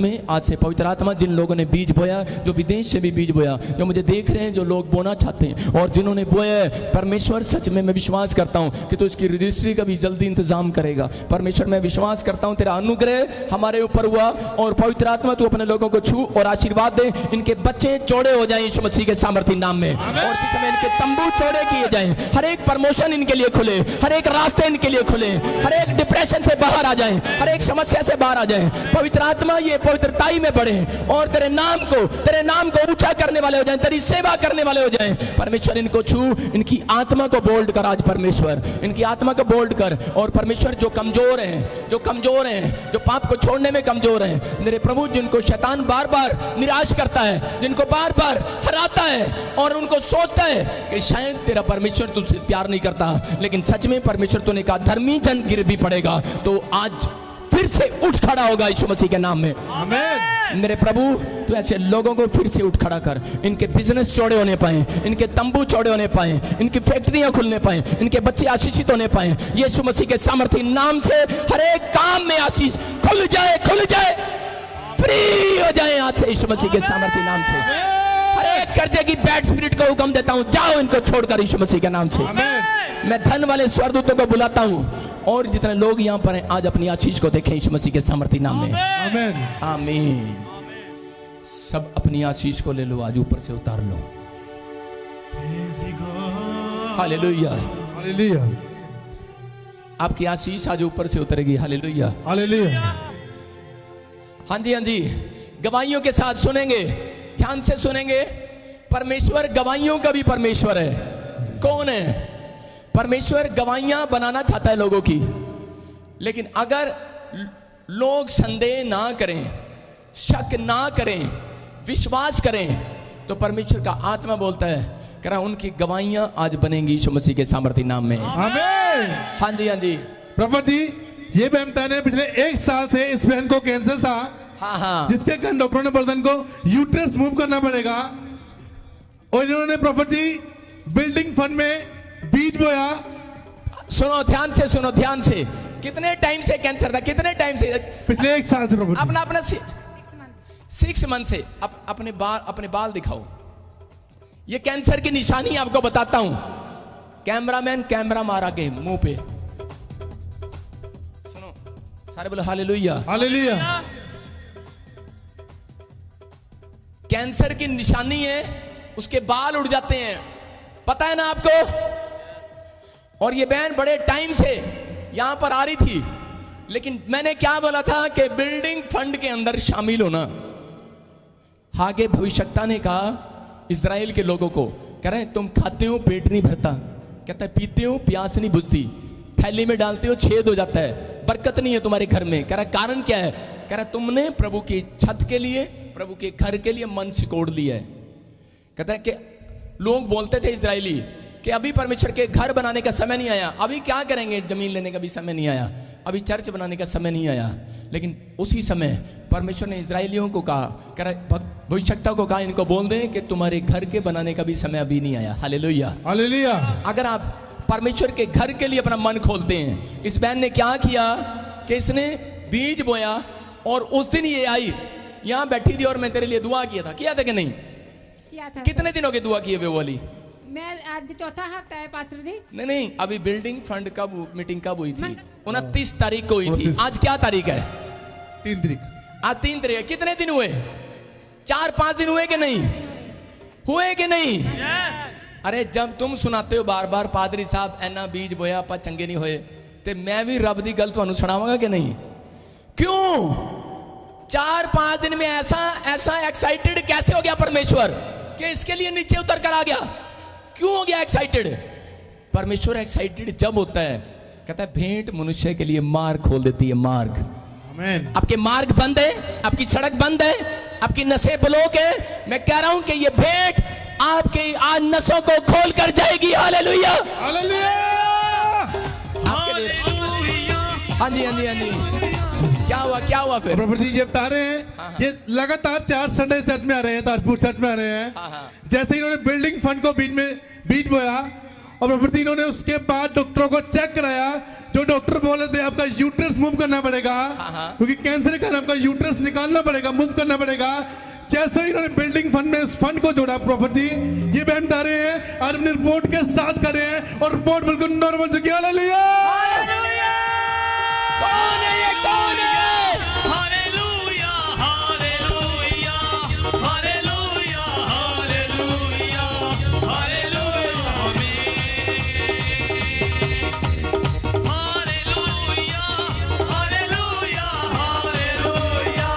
में आज से पवित्र आत्मा जिन लोगों ने बीज बोया, जो विदेश से भी बीज बोया, जो मुझे देख रहे हैं, जो लोग बोना चाहते हैं और जिन्होंने बोया है, परमेश्वर सच में मैं विश्वास करता हूं कि तो इसकी रजिस्ट्री का भी जल्दी इंतजाम करेगा। परमेश्वर मैं विश्वास करता हूं तेरा अनुग्रह हमारे ऊपर हुआ और पवित्र आत्मा तू अपने लोगों को छू और आशीर्वाद दे। इनके बच्चे चौड़े हो जाएं यीशु मसीह के सामर्थी नाम में, और इस समय इनके तंबू चौड़े किए जाएं, हर एक प्रमोशन इनके लिए खुले, हर एक रास्ते इनके लिए खुले, हर एक डिप्रेशन से बाहर आ जाएं, हर एक समस्या से बाहर आ जाएं। पवित्र आत्मा ये पवित्रताई में बढ़े और तेरे नाम को ऊंचा करने वाले हो जाएं, तेरी सेवा करने वाले हो जाएं। परमेश्वर इनको छू, इनकी आत्मा को बोल्ड कर आज परमेश्वर, इनकी आत्मा को बोल्ड कर। और परमेश्वर जो कमजोर हैं, जो पाप को छोड़ने में कमजोर हैं, मेरे प्रभु जिनको शैतान बार बार निराश करता है, जिनको बार बार हराता है और उनको सोचता है कि शायद तेरा परमेश्वर तुझसे प्यार नहीं करता, लेकिन सच में परमेश्वर तूने कहा धर्मी जन गिर भी पड़ेगा तो आज फिर से उठ खड़ा होगा यीशु मसीह के नाम में। आमीन। मेरे प्रभु तू ऐसे लोगों को फिर से उठ खड़ा कर, इनके बिजनेस चौड़े होने पाए, इनके तंबू चौड़े होने पाए, इनकी फैक्ट्रियां खुलने पाए, इनके बच्चे आशीषित होने पाए यीशु मसीह के सामर्थी नाम से। हर एक काम में आशीष खुल जाए, फ्री हो जाए आज से यीशु मसीह के सामर्थी नाम से। हर एक कर्जे की बैड स्पिरिट को हुक्म देता हूं, जाओ इनको छोड़कर यीशु मसीह के नाम से। मैं धन वाले स्वर्गदूतों को बुलाता हूं और जितने लोग यहाँ पर हैं आज अपनी आशीष को देखें यीशु मसीह के सामर्थी नाम में। आमीन आमीन। सब अपनी आशीष को ले लो, आज ऊपर से उतार लो। Hallelujah hallelujah. आपकी आशीष आज ऊपर से उतरेगी। Hallelujah hallelujah. हाँ जी, गवाहियों के साथ सुनेंगे, ध्यान से सुनेंगे। परमेश्वर गवाहियों का भी परमेश्वर है। कौन है? परमेश्वर गवाहियां बनाना चाहता है लोगों की, लेकिन अगर लोग संदेह ना करें, शक ना करें, विश्वास करें, तो परमेश्वर का आत्मा बोलता है कह रहा उनकी गवाहियां आज बनेंगी यीशु मसीह के सामर्थी नाम में। आमीन। हाँ जी प्रभु जी, ये बहन ने पिछले 1 साल से इस बहन को कैंसर था। हाँ, जिसके कारण डॉक्टरों ने बोला इनको यूट्रस मूव करना पड़ेगा, और इन्होंने प्रभु जी बिल्डिंग फंड में बीज बोया। सुनो ध्यान से। कितने टाइम से कैंसर था? कितने टाइम से? पिछले 1 साल से प्रभु। अपना 6 मंथ से। अपने बाल दिखाओ। ये कैंसर की निशानी आपको बताता हूं। कैमरामैन कैमरा मारा के मुंह पे। सुनो सारे बोलो हालेलुया हालेलुया। कैंसर की निशानी है, उसके बाल उड़ जाते हैं, पता है ना आपको? और ये बहन बड़े टाइम से यहां पर आ रही थी, लेकिन मैंने क्या बोला था कि बिल्डिंग फंड के अंदर शामिल होना। आगे भविष्यवक्ता ने कहा इजराइल के लोगों को, कह रहे तुम खाते हो पेट नहीं भरता, कहता है पीते हो प्यास नहीं बुझती, थैली में डालते हो छेद हो जाता है, बरकत नहीं है तुम्हारे घर में। कह रहा कारण क्या है? कह रहा तुमने प्रभु की छत के लिए, प्रभु के घर के लिए मन सिकोड़ लिया है। कहता है कि लोग बोलते थे इजरायली कि अभी परमेश्वर के घर बनाने का समय नहीं आया, अभी क्या करेंगे, जमीन लेने का भी समय नहीं आया, अभी चर्च बनाने का समय नहीं आया। लेकिन उसी समय परमेश्वर ने इजरायलियों को कहा, कह रहा भविष्यवक्ता को कहा इनको बोल दें कि तुम्हारे घर के बनाने का भी समय अभी नहीं आया। Hallelujah hallelujah. अगर आप परमेश्वर के घर के लिए अपना मन खोलते हैं, इस बहन ने क्या किया कि इसने बीज बोया और उस दिन ये आई, यहां बैठी थी और मैं तेरे लिए दुआ किया था कि नहीं? किया था। कितने दिनों की दुआ की है वे वाली? मैं आज 4था हफ्ता है पास्टर जी। नहीं, अभी बिल्डिंग फंड कब मीटिंग कब हुई थी? 29 तारीख को हुई थी। आज क्या तारीख है? 3 तारीख। आज 3 तारीख। कितने दिन हुए? 4-5 दिन हुए कि नहीं? हुए कि नहीं? अरे जब तुम सुनाते हो बार बार पादरी साहब ऐना बीज बोया आप चंगे नहीं होए, तो मैं भी रब दी गल तुहानू सुनावांगा कि नहीं? क्यों 4-5 दिन में ऐसा एक्साइटेड कैसे हो गया परमेश्वर कि इसके लिए नीचे उतर कर आ गया? क्यों हो गया एक्साइटेड? परमेश्वर एक्साइटेड जब होता है, कहता है भेंट मनुष्य के लिए मार्ग खोल देती है। मार्ग, आमीन। आपके मार्ग बंद है, आपकी सड़क बंद है, आपकी नसें ब्लॉक है, मैं कह रहा हूं कि ये भेंट आपके आज नसों को खोल कर जाएगी। Hallelujah hallelujah. हाँ जी। क्या हुआ फिर? प्रभु जी ये बता रहे हैं, ये लगातार 4 संडे चर्च में आ रहे हैं, ताजपुर चर्च में आ रहे हैं। जैसे इन्होंने बिल्डिंग फंड को बीज बोया और प्रभु जी इन्होंने उसके बाद डॉक्टरों को चेक कराया जो डॉक्टर बोले थे आपका यूट्रस मूव करना पड़ेगा, हाँ। क्योंकि कैंसर के कारण आपका यूट्रस निकालना पड़ेगा, मूव करना पड़ेगा। जैसे ही इन्होंने बिल्डिंग फंड में उस फंड को जोड़ा प्रॉफिट जी, ये बहन बता रहे हैं और अपनी रिपोर्ट के साथ कर रहे हैं और रिपोर्ट बिल्कुल नॉर्मल चुकी है। हालेलुया। कौन है ये, कौन है? Hallelujah hallelujah hallelujah hallelujah hallelujah hallelujah hallelujah hallelujah.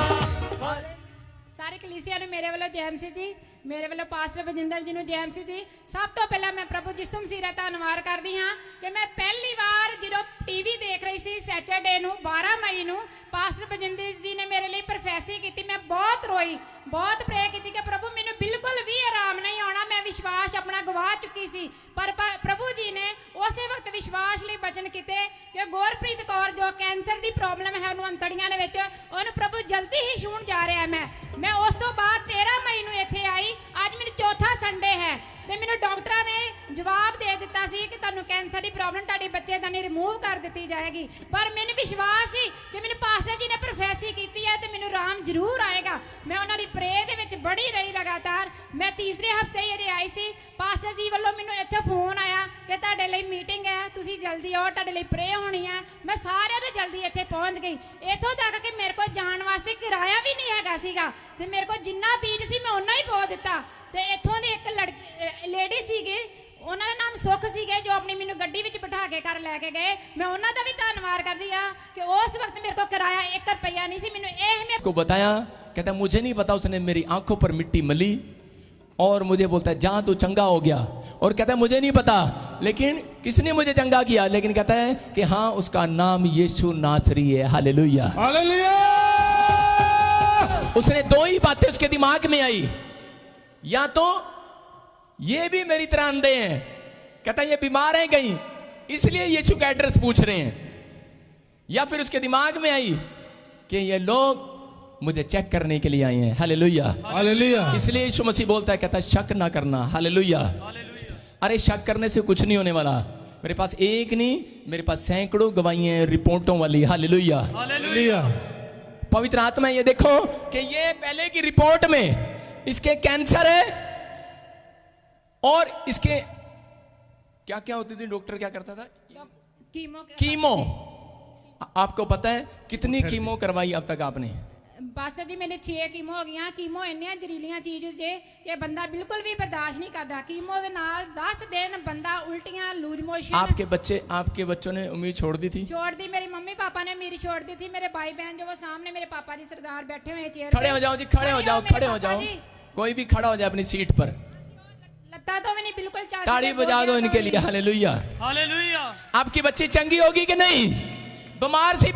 सारी कलीसिया ने मेरे वालों जय मसीह जी, मेरे वालों पास्टर बजिंदर जी ਨੂੰ ਜੈ ਮਸੀਹ ਜੀ। ਸਭ ਤੋਂ ਪਹਿਲਾਂ ਮੈਂ ਪ੍ਰਭੂ ਯਿਸੂ ਮਸੀਹ ਦਾ ਧੰਨਵਾਦ ਕਰਦੀ ਹਾਂ ਕਿ ਮੈਂ ਪਹਿਲੀ ਵਾਰ ਜਦੋਂ ਟੀਵੀ ਦੇਖ ਰਹੀ ਸੀ ਸੈਟਰਡੇ ਨੂੰ 12 ਮਈ ਨੂੰ ਪਾਸਟਰ ਬਜਿੰਦਰ ਜੀ ਨੇ ਮੇਰੇ ਲਈ ਪ੍ਰੋਫੈਸੀ ਕੀਤੀ। ਮੈਂ ਬਹੁਤ ਰੋਈ, ਬਹੁਤ ਪ੍ਰੇ ਕੀਤੀ ਕਿ ਪ੍ਰਭੂ ਮੈਨੂੰ ਬਿਲਕੁਲ ਵੀ ਆਰਾਮ ਨਹੀਂ ਆਉਣਾ। ਮੈਂ ਵਿਸ਼ਵਾਸ ਆਪਣਾ ਗਵਾ ਚੁੱਕੀ ਸੀ, ਪਰ ਪ੍ਰਭੂ ਜੀ ਨੇ ਉਸੇ ਵਕਤ ਵਿਸ਼ਵਾਸ ਲਈ ਬਚਨ ਕੀਤੇ ਕਿ ਗੁਰਪ੍ਰੀਤ ਕੌਰ ਜੋ ਕੈਂਸਰ ਦੀ ਪ੍ਰੋਬਲਮ ਹੈ ਉਹਨੂੰ ਅੰਤੜੀਆਂ ਦੇ ਵਿੱਚ, ਉਹਨੂੰ ਪ੍ਰਭੂ ਜਲਦੀ ਹੀ ਛੂਣ ਜਾ ਰਿਹਾ। ਮੈਂ ਉਸ ਤੋਂ ਬਾਅਦ 13 ਮਈ ਨੂੰ ਇੱਥੇ ਆਈ। ਅੱਜ ਮੈਨੂੰ ਚੌਥਾ ਸੰਡੇ ਹੈ ਤੇ ਮੈਨੂੰ ਡਾਕਟਰਾਂ ਨੇ ਜਵਾਬ ਦੇ ਦਿੱਤਾ ਸੀ ਕਿ ਤੁਹਾਨੂੰ ਕੈਂਸਰ ਦੀ ਪ੍ਰੋਬਲਮ ਤੁਹਾਡੇ ਬੱਚੇਦਾਨੀ ਰਿਮੂਵ ਕਰ ਦਿੱਤੀ ਜਾਏਗੀ। ਪਰ ਮੈਨੂੰ ਵਿਸ਼ਵਾਸ ਸੀ ਕਿ ਮੈਨੂੰ ਪਾਸਟਰ ਜੀ ਨੇ ਪ੍ਰੋਫੈਸੀ ਕੀਤੀ ਹੈ ਤੇ ਮੈਨੂੰ ਆਰਾਮ ਜ਼ਰੂਰ ਆਏਗਾ। ਮੈਂ ਉਹਨਾਂ ਦੀ ਪ੍ਰੇ ਦੇ ਵਿੱਚ ਬੜੀ ਰਹੀ ਲਗਾਤਾਰ। ਮੈਂ ਤੀਸਰੇ ਹਫਤੇ ਹੀ ਆਈ ਸੀ, ਪਾਸਟਰ ਜੀ ਵੱਲੋਂ ਮੈਨੂੰ ਇੱਥੇ ਫੋਨ ਆਇਆ ਕਿ ਤੁਹਾਡੇ ਲਈ ਮੀਟਿੰਗ ਹੈ, ਤੁਸੀਂ ਜਲਦੀ ਆਓ, ਤੁਹਾਡੇ ਲਈ ਪ੍ਰੇ ਹੋਣੀ ਹੈ। ਮੈਂ ਸਾਰਿਆਂ ਤੋਂ ਜਲਦੀ ਇੱਥੇ ਪਹੁੰਚ ਗਈ, ਇੱਥੋਂ ਤੱਕ ਕਿ ਮੇਰੇ ਕੋਲ ਜਾਣ ਵਾਸਤੇ ਕਿਰਾਇਆ ਵੀ ਨਹੀਂ ਹੈਗਾ ਸੀਗਾ ਤੇ ਮੇਰੇ ਕੋਲ ਜਿੰਨਾ ਬੀਜ ਸੀ ਮੈਂ ਉਹਨਾਂ ਹੀ ਪਾ ਦਿੱਤਾ। ਤੇ ਇੱਥੋਂ ਦੀ ਇੱਕ ਲੇਡੀ ਸੀਗੇ, ਉਹਨਾਂ ਦਾ ਨਾਮ ਸੁਖ ਸੀਗੇ, ਜੋ ਆਪਣੀ ਮੈਨੂੰ ਗੱਡੀ ਵਿੱਚ ਬਿਠਾ ਕੇ ਘਰ ਲੈ ਕੇ ਗਏ। ਮੈਂ ਉਹਨਾਂ ਦਾ ਵੀ ਧੰਨਵਾਦ ਕਰਦੀ ਆ ਕਿ ਉਸ ਵਕਤ ਮੇਰੇ ਕੋਲ ਕਿਰਾਇਆ 1 ਰੁਪਇਆ नहीं सी। मैंने मैं को बताया, कहता मुझे नहीं पता, उसने मेरी आंखों पर मिट्टी मली और मुझे बोलता है जा तू चंगा हो गया। और कहता है मुझे नहीं पता लेकिन किसने मुझे चंगा किया, लेकिन कहता है कि हाँ उसका नाम यीशु नासरी है। Hallelujah hallelujah. उसने दो ही बातें उसके दिमाग में आई, या तो ये भी मेरी तरह अंधे हैं, कहता है ये बीमार हैं कहीं इसलिए यीशु का एड्रेस पूछ रहे हैं, या फिर उसके दिमाग में आई कि ये लोग मुझे चेक करने के लिए आए हैं। Hallelujah hallelujah. इसलिए यीशु मसीह बोलता है, कहता है शक ना करना। हालेलुया। अरे शक करने से कुछ नहीं होने वाला। मेरे पास एक नहीं, मेरे पास सैकड़ों गवाहियां हैं रिपोर्टों वाली। Hallelujah hallelujah. पवित्र आत्मा ये देखो कि ये पहले की रिपोर्ट में इसके कैंसर है और इसके क्या क्या होती थी, डॉक्टर क्या करता था, कीमो। आपको पता है कितनी कीमो करवाई अब तक आपने? पास्टर जी मैंने 6 कीमो हो गई। कीमो इन्नियां जहरीलियां चीज जे ये बंदा बिल्कुल भी बर्दाश्त नहीं करता। कीमो के नाल 10 दिन बंदा उल्टियां, लूज मोशन। आपके बच्चों ने उम्मीद छोड़ दी थी? छोड़ दी, मेरी मम्मी पापा ने मेरी छोड़ दी थी। मेरे भाई बहन जो वो सामने मेरे पापा जी सरदार बैठे हुए चेयर। खड़े हो जाओ जी, खड़े हो जाओ, खड़े हो जाओ, कोई भी खड़ा हो जाए अपनी सीट पर। लगता तो नहीं बिल्कुल चाल। ताड़ी बजा दो इनके लिए। Hallelujah hallelujah. आपकी बच्ची चंगी होगी कि नहीं? बीमार सी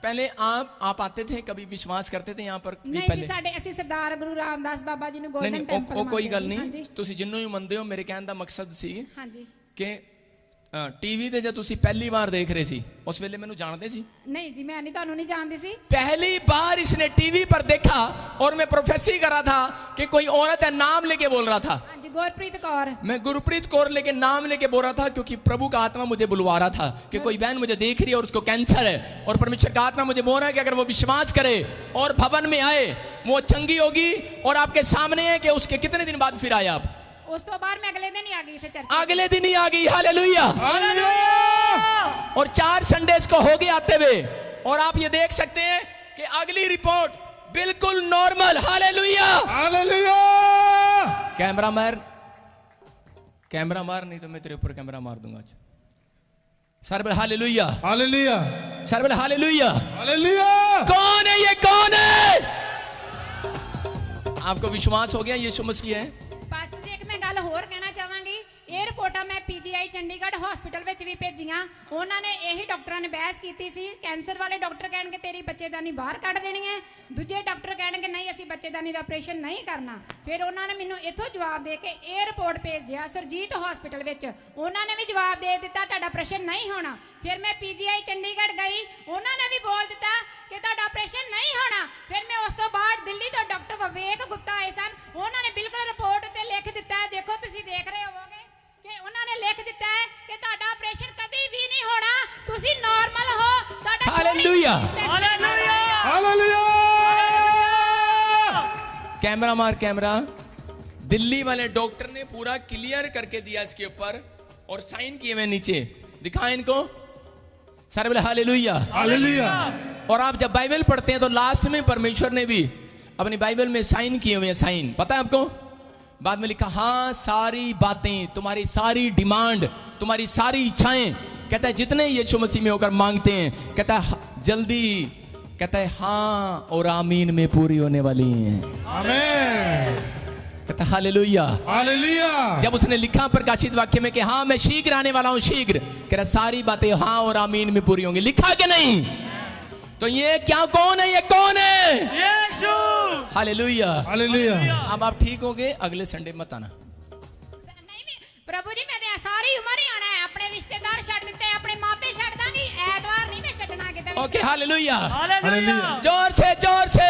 पहले आप आते थे, कभी विश्वास करते थे यहाँ पर? नहीं पहले जी, साडे ਅਸੀਂ ਸਰਦਾਰ ਗੁਰੂ ਰਾਮਦਾਸ ਬਾਬਾ ਜੀ ਨੂੰ नहीं ਗੋਲਡਨ ਟੈਂਪਲ ਉਹ ਕੋਈ ਗੱਲ ਨਹੀਂ, ਤੁਸੀਂ ਜਿੰਨੂੰ ਵੀ ਮੰਨਦੇ ਹੋ। ਮੇਰੇ ਕਹਿਣ ਦਾ ਮਕਸਦ ਸੀ ਹਾਂਜੀ ਕਿ टीवी ਤੇ जब ਤੁਸੀਂ ਪਹਿਲੀ ਵਾਰ ਦੇਖ ਰਹੇ ਸੀ ਉਸ ਵੇਲੇ ਮੈਨੂੰ ਜਾਣਦੇ ਸੀ? नहीं जी, मैं नहीं ਤੁਹਾਨੂੰ नहीं जानती सी। पहली बार इसने टीवी पर देखा और मैं प्रोफेसी कर रहा था कि कोई औरत है, नाम लेके बोल रहा था। हाँ जी, गुरप्रीत कौर। मैं गुरप्रीत कौर लेके नाम लेके बोल रहा था क्योंकि प्रभु का आत्मा मुझे बुलवा रहा था कि कोई बहन मुझे देख रही है और उसको कैंसर है और परमेश्वर का आत्मा मुझे बोल रहा है कि अगर वो विश्वास करे और भवन में आए वो चंगी होगी। और आपके सामने है कि उसके कितने दिन बाद फिर आए आप? उस तो बाद मैं अगले दिन ही आ गई थे चर्च। अगले दिन ही आ गई। हालेलुया। हालेलुया। और 4 संडेज को हो गए आते हुए और आप ये देख सकते हैं कि अगली रिपोर्ट बिल्कुल नॉर्मल। Hallelujah hallelujah. कैमरा मार नहीं तो मैं तेरे ऊपर कैमरा मार दूंगा आज। सर बोले हालेलुया, हालेलुया। सर बोले हालेलुया। हालेलुया। कौन है ये, कौन है? आपको विश्वास हो गया यीशु मसीह है? पास्टर जी एक मैं गल होर कहना चाहांगी। ਇਹ ਰਿਪੋਰਟਾਂ ਮੈਂ ਪੀਜੀਆਈ ਚੰਡੀਗੜ੍ਹ ਹਸਪੀਟਲ ਵਿੱਚ ਵੀ ਭੇਜੀਆਂ। ਉਹਨਾਂ ਨੇ ਇਹੀ ਡਾਕਟਰਾਂ ਨੇ ਬਹਿਸ ਕੀਤੀ ਸੀ। ਕੈਂਸਰ ਵਾਲੇ ਡਾਕਟਰ ਕਹਿਣਗੇ ਤੇਰੀ ਬੱਚੇਦਾਨੀ ਬਾਹਰ ਕੱਢ ਦੇਣੀ ਹੈ, ਦੂਜੇ ਡਾਕਟਰ ਕਹਿਣਗੇ ਨਹੀਂ ਅਸੀਂ ਬੱਚੇਦਾਨੀ ਦਾ ਆਪਰੇਸ਼ਨ ਨਹੀਂ ਕਰਨਾ। ਫਿਰ ਉਹਨਾਂ ਨੇ ਮੈਨੂੰ ਇੱਥੋਂ ਜਵਾਬ ਦੇ ਕੇ ਇਹ ਰਿਪੋਰਟ ਭੇਜਿਆ ਸਰਜੀਤ ਹਸਪੀਟਲ ਵਿੱਚ। ਉਹਨਾਂ ਨੇ ਵੀ ਜਵਾਬ ਦੇ ਦਿੱਤਾ ਤੁਹਾਡਾ ਆਪਰੇਸ਼ਨ ਨਹੀਂ ਹੋਣਾ। ਫਿਰ ਮੈਂ ਪੀਜੀਆਈ ਚੰਡੀਗੜ੍ਹ ਗਈ, ਉਹਨਾਂ ਨੇ ਵੀ ਬੋਲ ਦਿੱਤਾ ਕਿ ਤੁਹਾਡਾ ਆਪਰੇਸ਼ਨ ਨਹੀਂ ਹੋਣਾ। ਫਿਰ ਮੈਂ ਉਸ ਤੋਂ ਬਾਅਦ ਦਿੱਲੀ ਤੋਂ ਡਾਕਟਰ ਵਿਵੇਕ ਗੁਪਤਾ ਆਏ ਸਨ। ਉਹਨਾਂ ਨੇ ਬਿਲਕੁਲ ਰਿਪੋਰਟ ਉੱਤੇ ਲਿਖ ਦਿੱਤਾ ਹੈ, ਦੇਖੋ ਤੁਸੀਂ ਦੇਖ ਰਹੇ ਹੋਵੋਗੇ ਕਿ ਉਹਨਾਂ ਨੇ ਲਿਖ ਦਿੱਤਾ ਹੈ ਕਿ ਤੁਹਾਡਾ ਆਪਰੇਸ਼ਨ ਕਦੀ ਵੀ ਨਹੀਂ ਹੋਣਾ। हालेलुया। हालेलुया। हालेलुया। कैमरा मार कैमरा। दिल्ली वाले डॉक्टर ने पूरा क्लियर करके दिया इसके ऊपर और साइन किए हुए नीचे, दिखाएं इनको सारे बोले हालेलुया। हालेलुया। और आप जब बाइबल पढ़ते हैं तो लास्ट में परमेश्वर ने भी अपनी बाइबल में साइन किए हुए हैं, साइन पता है आपको, बाद में लिखा हाँ सारी बातें, तुम्हारी सारी डिमांड, तुम्हारी सारी इच्छाएं, कहता है जितने यीशु मसीह में होकर मांगते हैं, कहता है जल्दी, कहता है हाँ और आमीन में पूरी होने वाली हैं। आमीन। कहता है हालेलुया। हालेलुया। जब उसने लिखा प्रकाशित वाक्य में कि हाँ मैं शीघ्र आने वाला हूं, शीघ्र, कह रहा सारी बातें हाँ और आमीन में पूरी होंगी, लिखा कि नहीं? तो ये क्या, कौन है, ये कौन है? यीशु। हालेलुया। हालेलुया। अब आप ठीक हो गए, अगले संडे मत आना। नहीं प्रभु जी मैं ते सारी उम्र ही आना है, अपने रिश्तेदार छड़ दिते, अपने मापे छड़ दांगी, ऐतवार नहीं मैं छड़ना किते। Okay hallelujah. हालेलुया। जोर से जोर से।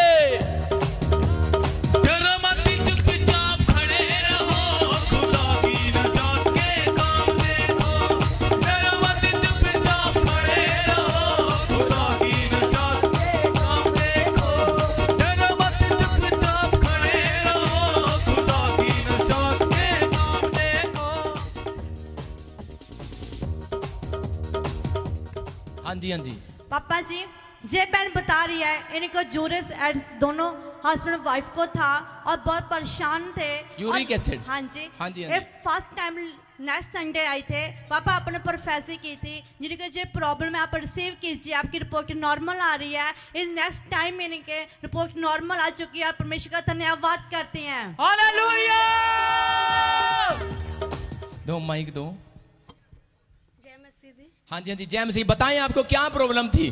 डरो मत, चुपचाप खड़े रहो, खुदा की नजात के काम देखो। डरो मत, चुपचाप खड़े रहो, खुदा की नजात के काम देखो। डरो मत, चुपचाप खड़े रहो, खुदा की नजात के काम देखो। हाँ जी हाँ जी। पापा जी ये बहन बता रही है इनको यूरिक एसिड दोनों हस्बैंड वाइफ को था और बहुत परेशान थे। यूरिक और- एसिड? हाँ जी। हाँ जी, हाँ ये जी। फर्स्ट टाइम नेक्स्ट संडे आए थे, पापा अपने प्रोफेसर की थी जिनके जो प्रॉब्लम है आप रिसीव कीजिए, आपकी रिपोर्ट नॉर्मल आ रही है। इस नेक्स्ट टाइम इनके रिपोर्ट नॉर्मल आ चुकी है और परमेश्वर का धन्यवाद करते हैं। हालेलुया। दो माइक दो। जय मसीह दी। हाँ जी हाँ जी, जय मसीह। बताएं आपको क्या प्रॉब्लम थी?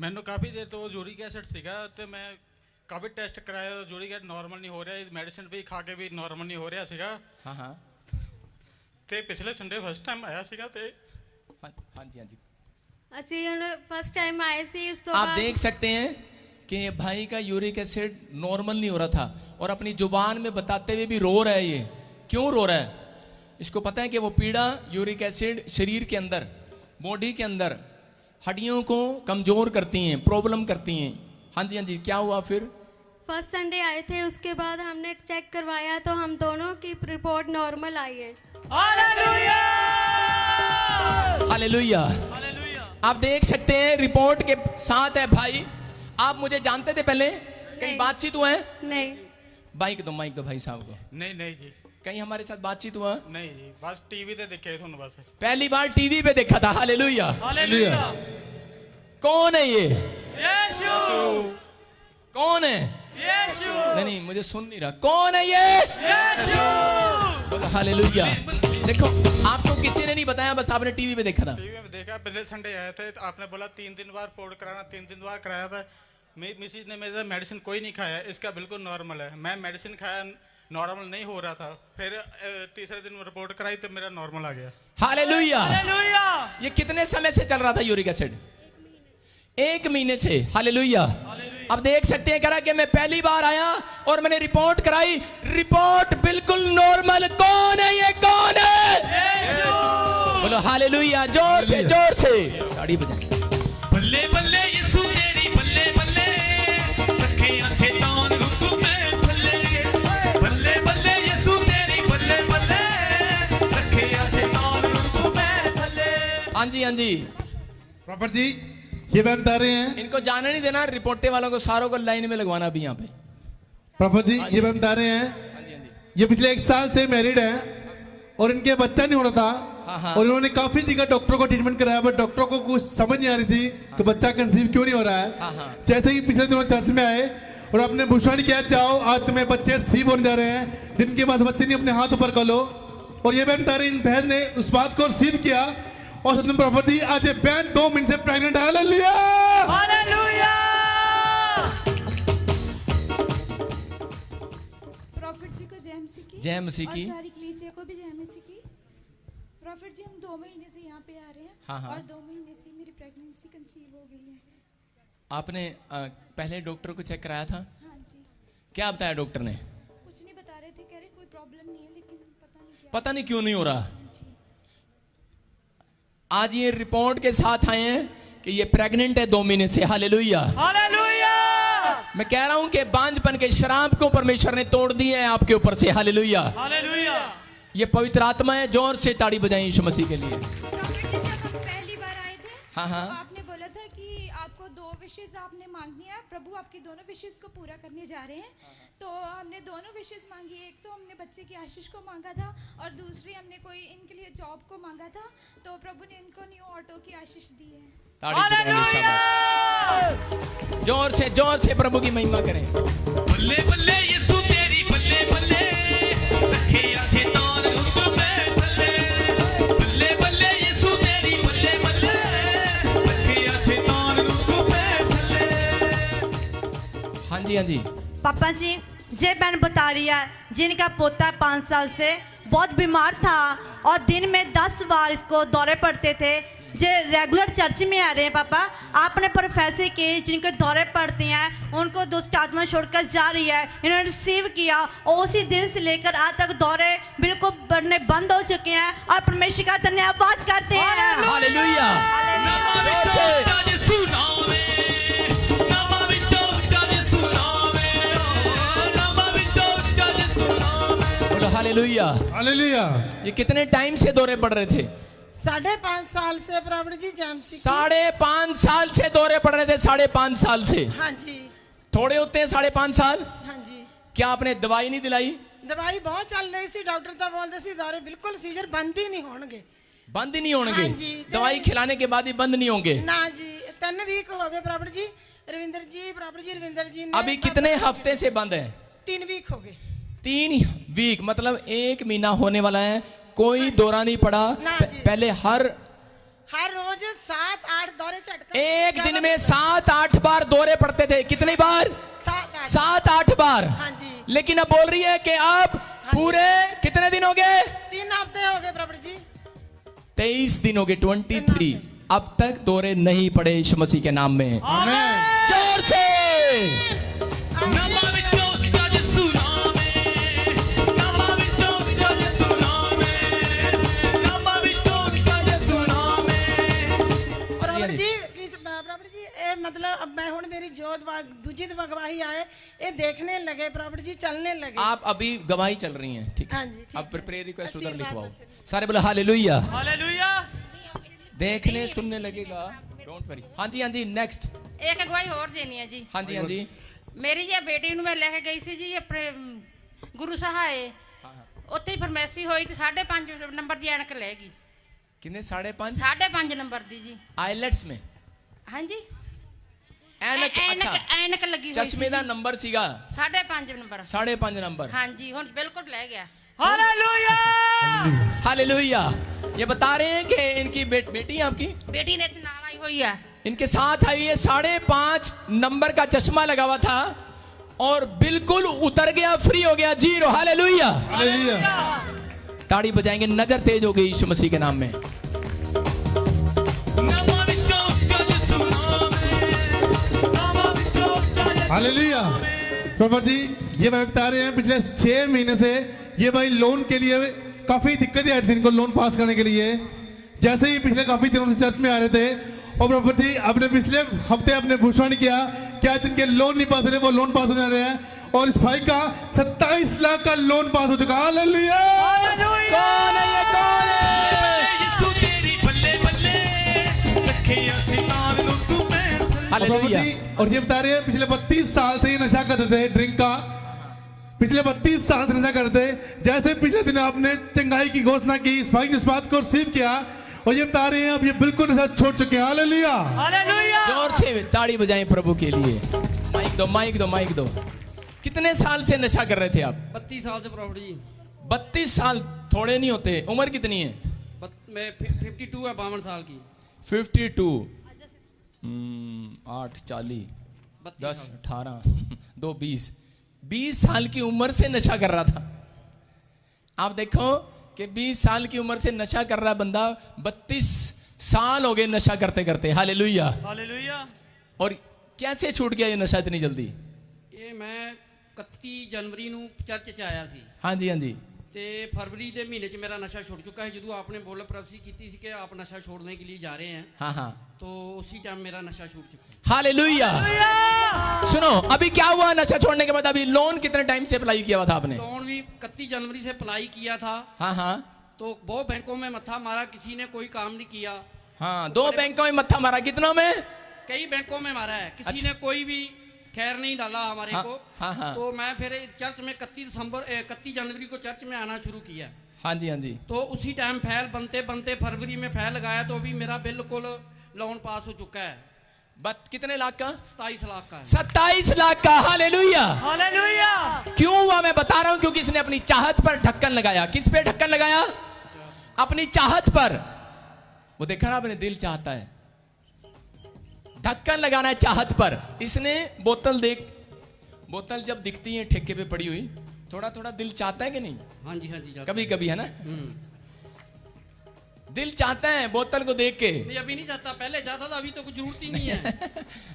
ਮੈਨੂੰ ਕਾਫੀ ਦੇਰ ਤੋਂ ਯੂਰਿਕ ਐਸਿਡ ਸੀਗਾ ਤੇ ਮੈਂ ਕਾਫੀ ਟੈਸਟ ਕਰਾਇਆ, ਯੂਰਿਕ ਐਸਿਡ ਨਾਰਮਲ ਨਹੀਂ ਹੋ ਰਿਹਾ, ਮੈਡੀਸਿਨ ਵੀ ਖਾ ਕੇ ਵੀ ਨਾਰਮਲ ਨਹੀਂ ਹੋ ਰਿਹਾ ਸੀਗਾ हाँ हाँ ਤੇ ਪਿਛਲੇ ਸੰਡੇ ਫਸਟ ਟਾਈਮ ਆਇਆ ਸੀਗਾ ਤੇ हाँ हाँ जी हाँ जी। ਅਸੀਂ ਹੁਣ ਫਸਟ ਟਾਈਮ ਆਏ ਸੀ ਇਸ ਤੋਂ आप ਬਾਅਦ देख सकते हैं कि भाई का यूरिक एसिड नॉर्मल नहीं हो रहा था और अपनी जुबान में बताते हुए भी रो रहा है। ये क्यों रो रहा है? इसको पता है कि वो पीड़ा यूरिक एसिड शरीर के अंदर, बॉडी के अंदर हड्डियों को कमजोर करती हैं, प्रॉब्लम करती हैं। हाँ जी हाँ जी, क्या हुआ फिर? फर्स्ट संडे आए थे, उसके बाद हमने चेक करवाया तो हम दोनों की रिपोर्ट नॉर्मल आई है। हालेलुया। हालेलुया। हालेलुया। आप देख सकते हैं रिपोर्ट के साथ है भाई। आप मुझे जानते थे पहले? कहीं नहीं। बातचीत हुआ है? नहीं। माइक दो भाई साहब को। ਨਹੀਂ ਨਹੀਂ ਜੀ, कहीं हमारे साथ बातचीत हुआ? ਨਹੀਂ ਜੀ, ਬਸ ਟੀਵੀ ਤੇ ਦੇਖਿਆ ਤੁਹਾਨੂੰ बस। पहली बार टीवी पे देखा था। हालेलुया। हालेलुया। कौन है ये? यीशु। कौन है? यीशु। नहीं मुझे सुन नहीं रहा। कौन है ये? यीशु। बोलो हालेलुया। देखो आपको किसी ने नहीं बताया, बस आपने टीवी पे देखा था। टीवी में देखा, पिछले संडे आए थे तो आपने बोला 3 दिन बाद रिपोर्ट कराना, 3 दिन बाद कराया था। मिसिज ने मेरा मेडिसिन कोई नहीं खाया, इसका बिल्कुल नॉर्मल है। मैं मेडिसिन खाया, नॉर्मल नहीं हो रहा था, फिर तीसरे दिन रिपोर्ट कराई तो मेरा नॉर्मल आ गया। हालेलुया। हालेलुया। ये कितने समय से चल रहा था यूरिक एसिड? 1 महीने से। हालेलुया। अब देख सकते हैं, कह रहा कि मैं पहली बार आया और मैंने रिपोर्ट कराई, रिपोर्ट बिल्कुल नॉर्मल। कौन है ये? कौन है? यीशु। बोलो हालेलुया। जोर से जोर से ताड़ी बजाएं। बल्ले बल्ले यीशु तेरी बल्ले बल्ले, रखे अच्छे तान रुक में थल्ले। बल्ले बल्ले यीशु तेरी बल्ले बल्ले, रखे अच्छे तान रुक में थल्ले। हाँ जी हाँ जी। प्रॉपर जी ये बहन बता रहे हैं, इनको जाने नहीं देना, रिपोर्टे वालों को सारों को लाइन में लगवाना भी यहाँ पे। प्रॉपर जी ये बहन बता रहे हैं, हाँ जी हाँ जी। ये पिछले 1 साल से मैरिड है और इनके बच्चा नहीं हो रहा था। हाँ, हाँ। और इन्होंने काफी जगह डॉक्टरों को ट्रीटमेंट कराया, बट डॉक्टरों को कुछ समझ नहीं आ रही थी कि बच्चा कंसीव क्यों नहीं हो रहा है। हाँ, हाँ। जैसे ही पिछले दिनों चर्च में आए और आपने भूषण किया, जाओ आज तुम्हें बच्चे रिसीव होने जा रहे हैं, दिन के बाद बच्चे नहीं अपने हाथ ऊपर कर लो। और ये बहन बता रही, इन बहन ने उस बात को रिसीव किया और सत्यम प्रॉपर जी आज ये बहन 2 महीने से प्रेग्नेंट है। हालेलुया। हालेलुया। प्रॉफिट जी को जय मसीह की। जय मसीह की। और सारी कलीसिया को भी जय मसीह की। प्रॉफिट जी हम 2 महीने से यहाँ पे आ रहे हैं। हाँ, हाँ। और 2 महीने से मेरी प्रेगनेंसी कंसीव हो गई है। आपने पहले डॉक्टर को चेक कराया था? हाँ जी। क्या बताया डॉक्टर ने? कुछ नहीं बता रहे थे, कह रहे कोई प्रॉब्लम नहीं है, लेकिन पता नहीं क्या। पता नहीं क्यों नहीं हो रहा। हाँ जी। आज ये रिपोर्ट के साथ आए हैं कि ये प्रेग्नेंट है 2 महीने से। हालेलुया। हालेलुया। मैं कह रहा हूं कि बांझपन के शराब को परमेश्वर ने तोड़ दिया है आपके ऊपर से। हालेलुया। हालेलुया। ये पवित्र आत्मा है। जोर से ताड़ी बजाएं यीशु मसीह के लिए। जब हम पहली बार आए थे हाँ, हाँ। तो आपने बोला था कि आपको 2 विशेष आपने मांगनी है, प्रभु आपकी दोनों विशेष को पूरा करने जा रहे हैं। तो हमने दोनों विशेष मांगी, एक तो हमने बच्चे की आशीष को मांगा था और दूसरी हमने कोई इनके लिए जॉब को मांगा था। तो प्रभु ने इनको न्यू ऑटो की आशीष दी है। ताड़ी बजाएं, शाबाश। जोर से प्रभु की महिमा करें। बल्ले बल्ले यीशु तेरी बल्ले बल्ले रखे अच्छे तौर रुक में बल्ले बल्ले बल्ले यीशु तेरी बल्ले बल्ले रखे अच्छे तौर रुक में बल्ले। हाँ जी, हाँ जी। पापा जी, ये बहन बता रही है जिनका पोता 5 साल से बहुत बीमार था और दिन में 10 बार इसको दौरे पड़ते थे। जो रेगुलर चर्च में आ रहे हैं पापा, आपने प्रोफेसी की जिनके दौरे पड़ते हैं उनको दुष्ट आत्मा छोड़कर जा रही है। इन्होंने रिसीव किया और उसी दिन से लेकर आज तक दौरे बिल्कुल बढ़ने बंद हो चुके हैं और परमेश्वर का धन्यवाद करते हैं। हालेलुया। जोर से। बोलो हालेलुया। हालेलुया। ये कितने टाइम से दौरे पड़ रहे थे? 5.5 साल से प्रभु जी जेएमसी 5.5 साल से दौरे पड़ रहे थे। 5.5 साल से। हाँ जी, थोड़े होते हैं 5.5 साल। हाँ जी। क्या आपने दवाई नहीं दिलाई? दवाई बहुत चल रही सी, डॉक्टर तो बोलते सी दौरे बिल्कुल सीजर बंद ही नहीं होंगे। बंद ही नहीं होंगे? हाँ जी। दवाई खिलाने के बाद ही बंद नहीं होंगे? ना जी, 3 वीक हो गए प्रभु जी। रविंदर जी ने अभी कितने हफ्ते से बंद है? 3 वीक हो गए। 3 वीक मतलब 1 महीना होने वाला है। कोई दौरा नहीं पड़ा। ना जी। पहले हर रोज 7-8 दौरे चटका एक दिन में 7-8 बार दौरे पड़ते थे। कितनी बार? 7-8 बार। हाँ जी। लेकिन अब बोल रही है कि अब पूरे कितने दिन हो गए? 3 हफ्ते हो गए प्रभु जी। 23 दिन हो गए। 23 अब तक दौरे नहीं पड़े यीशु मसीह के नाम में। जोर से। मतलब अब मैं हूं मेरी जो दूजी गवाही आए ये देखने लगे प्रभु जी, चलने लगे। आप अभी गवाही चल रही हैं, ठीक है? हाँ जी, ठीक अब है। प्रेयर रिक्वेस्ट उधर आशीर्वाद लिखवाओ। बच्चे। सारे बोले हालेलुया। हालेलुया। देखने सुनने लगेगा। Don't worry. हाँ जी, हाँ जी। नेक्स्ट। एक अगवाई और देनी है जी। हाँ जी, हाँ जी। मेरी ये बेटी ਨੂੰ ਮੈਂ ਲੈ ਕੇ ਗਈ ਸੀ ਜੀ ਆਪਣੇ ਗੁਰੂ ਸਹਾਏ ਉੱਥੇ ਹੀ ਫਰਮੈਸੀ ਹੋਈ ਤੇ 5.5 ਨੰਬਰ ਦੀ ਐਨਕ ਲੈ ਗਈ। कितने? 5.5? 5.5 नंबर दी जी। आइलेट्स में? हाँ जी। ਐਨਕ? ਅੱਛਾ, ਐਨਕ ਲੱਗੀ ਹੋਈ ਚਸ਼ਮੇ ਦਾ ਨੰਬਰ ਸੀਗਾ 5.5 ਨੰबर। 5.5 ਨੰबर। हाँ जी, ਹੁਣ ਬਿਲकुल ਲੈ ਗਿਆ। हालेलुया। हालेलुया। ये बता रहे हैं कि इनकी बेटी है आपकी? बेटी ने तो नाल आई हुई है। इनके साथ आई है। 5.5 नंबर का चश्मा लगा हुआ था और बिल्कुल उतर गया, फ्री हो गया। 0। हालेलुया। हालेलुया। ताड़ी बजाएंगे। नजर तेज हो गई यीशु मसीह के नाम में। हालेलुया। प्रभु जी, ये भाई बता रहे हैं पिछले 6 महीने से ये भाई लोन के लिए काफी दिक्कतें आ रही थी इनको लोन पास करने के लिए। जैसे ही पिछले काफी दिनों से चर्च में आ रहे थे और प्रभु जी आपने पिछले हफ्ते अपने भूषण किया क्या जिनके लोन नहीं पास हो रहे वो लोन पास हो जा रहे हैं और इस भाई का 27 लाख का लोन पास हो चुका। हालेलुया। कौन है ये? कौन है? हालेलुया। और ये बता रहे हैं पिछले 32 साल से ये नशा करते थे, ड्रिंक का। पिछले 32 साल से नशा करते थे। जैसे पिछले दिन आपने चंगाई की घोषणा की, इस भाई ने इस बात को रिसीव किया और ये बता रहे हैं अब ये बिल्कुल नशा छोड़ चुके हैं। हालेलुया। हालेलुया। जोर से ताड़ी बजाएं प्रभु के लिए। माइक दो, माइक दो, माइक दो। कितने साल से नशा कर रहे थे आप? 32 साल से प्रभु जी। 32 साल थोड़े नहीं होते। उम्र कितनी है? मैं 52 है, 52 साल की। 52। 8 40 10 18 2 20 साल की उम्र से नशा कर रहा था। आप देखो कि 20 साल की उम्र से नशा कर रहा बंदा 32 साल हो गए नशा करते करते। हालेलुया। हालेलुया। और कैसे छूट गया ये नशा इतनी जल्दी? ये मैं 31 जनवरी ਨੂੰ ਚਰਚ ਚ ਆਇਆ ਸੀ। हाँ जी, हाँ जी। ਤੇ ਫਰਵਰੀ ਦੇ ਮਹੀਨੇ 'ਚ ਮੇਰਾ ਨਸ਼ਾ ਛੁੱਟ ਚੁੱਕਾ ਹੈ ਜਦੋਂ आपने बोला प्रॉफेसी की थी कि आप नशा छोड़ने के लिए जा रहे हैं हाँ हाँ तो उसी टाइम मेरा नशा छूट चुका है। हालेलुया। सुनो अभी क्या हुआ नशा छोड़ने के बाद, अभी लोन कितने टाइम से अप्लाई किया हुआ था आपने? लोन भी 31 जनवरी से अप्लाई किया था। हाँ हाँ तो बहुत बैंकों में मत्था मारा, किसी ने कोई काम नहीं किया। हाँ 2 बैंकों में मत्था मारा, कितनों में? कई बैंकों में मारा है, किसी अच्छा। ने कोई भी खैर नहीं डाला हमारे हाँ, को। हाँ, हाँ। तो मैं फिर चर्च में 31 जनवरी को चर्च में आना शुरू किया। हाँ जी हाँ जी। तो उसी टाइम फैल बनते बनते फरवरी में फैल लगाया तो अभी मेरा बिल्कुल लोन पास हो चुका है। कितने लाख का? 27 लाख का है। 27 लाख का। Hallelujah hallelujah. क्यों हुआ मैं बता रहा हूं, क्योंकि इसने अपनी चाहत पर ढक्कन लगाया। किस पे ढक्कन लगाया? अपनी चाहत पर। वो देखा ना आपने, दिल चाहता है, ढक्कन लगाना है चाहत पर। इसने बोतल जब दिखती है ठेके पे पड़ी हुई, थोड़ा थोड़ा दिल चाहता है कि नहीं? हाँ जी हाँ जी। कभी कभी है ना, दिल चाहता है बोतल को देख के। नहीं अभी नहीं चाहता, पहले चाहता था, अभी तो कुछ जरूरत ही नहीं है।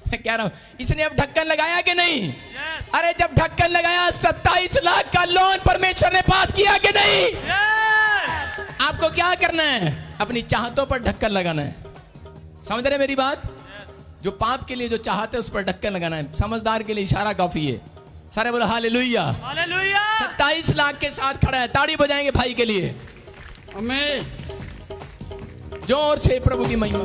मैं कह रहा हूं इसने अब ढक्कन लगाया कि नहीं? अरे जब ढक्कन लगाया 27 लाख का लोन परमेश्वर ने पास किया कि नहीं? आपको क्या करना है? अपनी चाहतों पर ढक्कन लगाना है। समझ रहे मेरी बात? जो पाप के लिए जो चाहते हैं उस पर ढक्कन लगाना है। समझदार के लिए इशारा काफी है। सारे बोलो हालेलुया। हालेलुया। 27 लाख के साथ खड़ा है, ताड़ी बजाएंगे भाई के लिए। हमें जोर से प्रभु की महिमा।